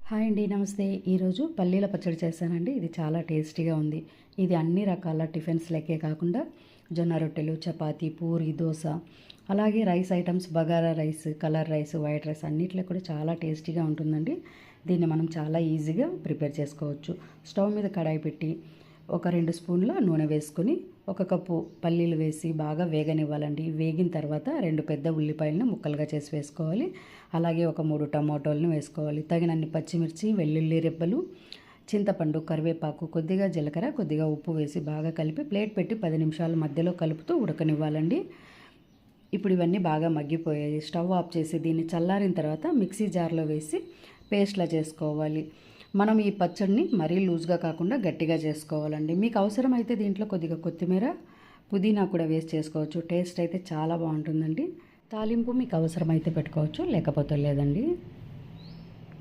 Hi అండి, నమస్తే. ఈరోజు పల్లీల పచ్చడి చేశానండి. ఇది చాలా టేస్టీగా ఉంది. ఇది అన్ని రకాల టిఫిన్స్ లెక్కే కాకుండా జొన్న రొట్టెలు, చపాతీ, పూరి, దోశ, అలాగే rice items, bagara rice, colour rice, white rice అన్నిట్లో కూడా చాలా టేస్టీగా ఉంటుందండి. దీన్ని మనం చాలా ఈజీగా ప్రిపేర్ చేసుకోవచ్చు. స్టవ్ మీద కడాయి పెట్టి ఒక 2 స్పూన్ల నూనె వేసుకొని 1 కప్పు పల్లీలు వేసి బాగా వేగనివ్వాలండి. వేగిన తర్వాత 2 పెద్ద ఉల్లిపాయలను ముక్కలుగా చేసి వేసుకోవాలి. అలాగే ఒక 3 టమాటోలను వేసుకోవాలి. తగినన్ని పచ్చిమిర్చి, వెల్లుల్లి రెబ్బలు, చింతపండు, కరివేపాకు, కొద్దిగా జీలకర్ర, కొద్దిగా ఉప్పు వేసి బాగా కలిపి ప్లేట్ పెట్టి 10 నిమిషాల మధ్యలో కలుపుతూ ఉడకనివ్వాలండి. ఇప్పుడు ఇవన్నీ బాగా మగ్గిపోయాయి. స్టవ్ ఆఫ్ చేసి దీన్ని చల్లారిన తర్వాత మిక్సీ జార్లో వేసి పేస్ట్లా చేసుకోవాలి. మనం ఈ పచ్చడిని మరీ లూజ్గా కాకుండా గట్టిగా చేసుకోవాలండి. మీకు అవసరమైతే దీంట్లో కొద్దిగా కొత్తిమీర, పుదీనా కూడా వేసి చేసుకోవచ్చు. టేస్ట్ అయితే చాలా బాగుంటుందండి. తాలింపు మీకు అవసరమైతే పెట్టుకోవచ్చు, లేకపోతే లేదండి.